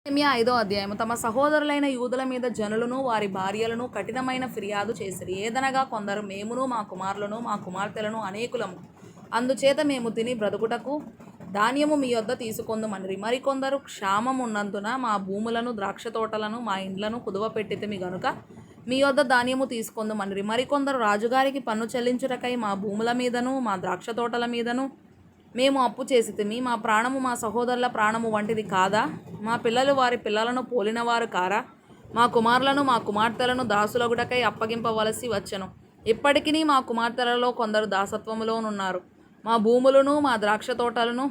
నెహెమ్యా 5వ అధ్యాయము. తమ సహోదరులైన యూదుల మీద జనులను వారి భార్యలను కఠినమైన ఫిర్యాదు చేసిరి. ఏదనగా కొందరు మేమును మా కుమారులను మా కుమార్తెలను అనేకులము, అందుచేత మేము తిని బ్రతుకుటకు ధాన్యము మీ యొద్ద తీసుకొందుమనిరి. మరికొందరు క్షామమున్నందున మా భూములను ద్రాక్షతోటలను మా ఇండ్లను కుదువపెట్టితిమి గనుక మీ యొద్ద ధాన్యము తీసుకొందుమనిరి. మరికొందరు రాజుగారికి పన్ను చెల్లించుటకై మా భూముల మీదను మా ద్రాక్షతోటల మీదను మేము అప్పు చేసితిమి. మా ప్రాణము మా సహోదరుల ప్రాణము వంటిది కాదా? మా పిల్లలు వారి పిల్లలను పోలినవారు కారా? మా కుమారులను మా కుమార్తెలను దాసులగుటకై అప్పగింపవలసి వచ్చెను. ఇప్పటికినీ మా కుమార్తెలలో కొందరు దాసత్వములోనున్నారు. మా భూములను మా ద్రాక్షతోటలను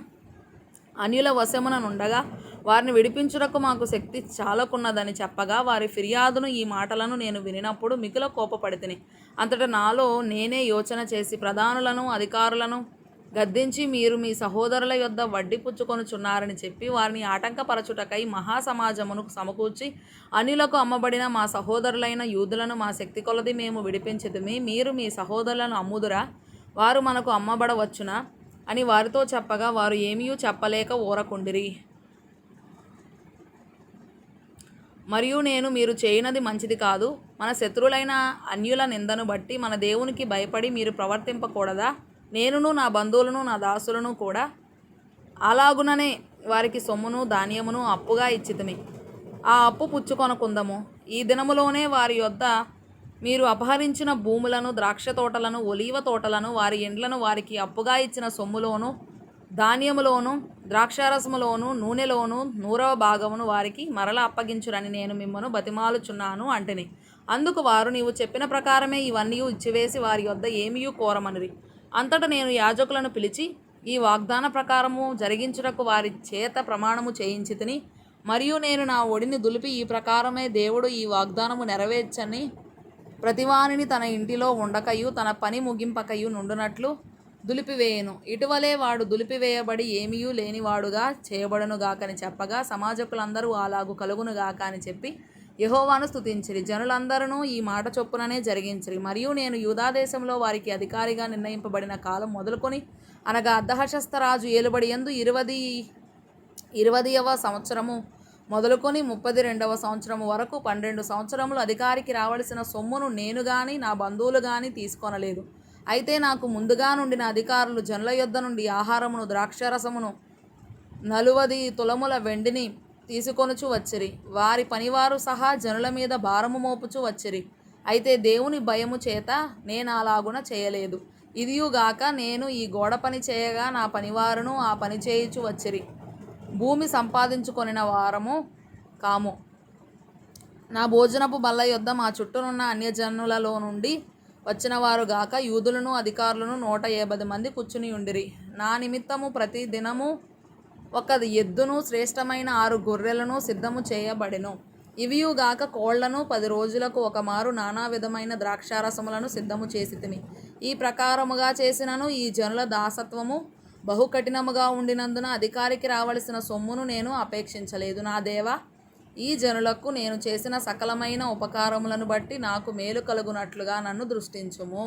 అన్యుల వశముననుండగా వారిని విడిపించుటకు మాకు శక్తి చాలకున్నదని చెప్పగా, వారి ఫిర్యాదును ఈ మాటలను నేను వినినప్పుడు మిగుల కోపపడితిని. అంతటా నాలో నేనే యోచన చేసి ప్రధానులను అధికారులను గద్దించి, మీరు మీ సహోదరుల యొద్ద వడ్డీ పుచ్చుకొనుచున్నారని చెప్పి వారిని ఆటంకపరచుటకై మహాసమాజమును సమకూర్చి, అన్యులకు అమ్మబడిన మా సహోదరులైన యూదులను మా శక్తి కొలది మేము విడిపించితిమి. మీరు మీ సహోదరులను అమ్ముదురా? వారు మనకు అమ్మబడవచ్చునా అని వారితో చెప్పగా, వారు ఏమీయూ చెప్పలేక ఊరకుండిరి. మరియు నేను, మీరు చేయనది మంచిది కాదు. మన శత్రువులైన అన్యుల నిందను బట్టి మన దేవునికి భయపడి మీరు ప్రవర్తింపకూడదా? నేనును నా బంధువులను నా దాసులను కూడా అలాగుననే వారికి సొమ్మును ధాన్యమును అప్పుగా ఇచ్చితిమి. ఆ అప్పు పుచ్చుకొనకుందము. ఈ దినములోనే వారి యొద్ద మీరు అపహరించిన భూములను, ద్రాక్ష తోటలను, ఒలీవ తోటలను, వారి ఇండ్లను వారికి అప్పుగా ఇచ్చిన సొమ్ములోను, ధాన్యములోను, ద్రాక్షారసములోను, నూనెలోను 100వ భాగమును వారికి మరల అప్పగించురని నేను మిమ్మను బతిమాలుచున్నాను అంటిని. అందుకు వారు, నీవు చెప్పిన ప్రకారమే ఇవన్నీ ఇచ్చివేసి వారి యొద్ద ఏమీయూ కోరమనిరి. అంతటా నేను యాజకులను పిలిచి, ఈ వాగ్దాన ప్రకారము జరిగించుటకు వారి చేత ప్రమాణము చేయించితిని. మరియు నేను నా ఒడిని దులిపి, ఈ ప్రకారమే దేవుడు ఈ వాగ్దానము నెరవేర్చని ప్రతివానిని తన ఇంటిలో ఉండకయు తన పని ముగింపకయు నుండునట్లు దులిపివేయను. ఇటువలే వాడు దులిపివేయబడి ఏమీయూ లేనివాడుగా చేయబడునుగాకని చెప్పగా, సమాజకులందరూ అలాగు కలుగునుగాక అని చెప్పి యెహోవాను స్తుతించిరి. జనులందరూ ఈ మాట చొప్పుననే జరిగించిరి. మరియు నేను యూదాదేశంలో వారికి అధికారిగా నిర్ణయింపబడిన కాలం మొదలుకొని, అనగా అర్ధహర్షస్త రాజు ఏలుబడి యందు 20వ సంవత్సరము మొదలుకొని 32వ సంవత్సరము వరకు 12 సంవత్సరములు అధికారికి రావలసిన సొమ్మును నేను గాని నా బంధువులు గాని తీసుకొనలేదు. అయితే నాకు ముందుగా నుండిన అధికారులు జనుల యొద్ద నుండి ఆహారమును, ద్రాక్షారసమును, 40 తులముల వెండిని తీసుకొనుచు వచ్చిరి. వారి పనివారు సహా జనుల మీద భారము మోపుచు వచ్చిరి. అయితే దేవుని భయము చేత నేనలాగున చేయలేదు. ఇదియుగాక నేను ఈ గోడ పని చేయగా నా పనివారును ఆ పని చేయుచు వచ్చిరి. భూమి సంపాదించుకొనిన వారము కాము. నా భోజనపు బల్ల యొద్ద మా చుట్టూనున్న అన్యజనులలో నుండి వచ్చిన వారు గాక యూదులను అధికారులను 150 మంది కూర్చుని ఉండిరి. నా నిమిత్తము ప్రతి దినము ఒక ఎద్దును, శ్రేష్టమైన 6 గొర్రెలను సిద్ధము చేయబడెను. ఇవియుగాక కోళ్లను 10 రోజులకు ఒక మారు నానా విధమైన ద్రాక్షారసములను సిద్ధము చేసితిమి. ఈ ప్రకారముగా చేసినను ఈ జనుల దాసత్వము బహు కఠినముగా ఉండినందున అధికారికి రావలసిన సొమ్మును నేను అపేక్షించలేదు. నా దేవా, ఈ జనులకు నేను చేసిన సకలమైన ఉపకారములను బట్టి నాకు మేలు కలుగునట్లుగా నన్ను దృష్టించుము.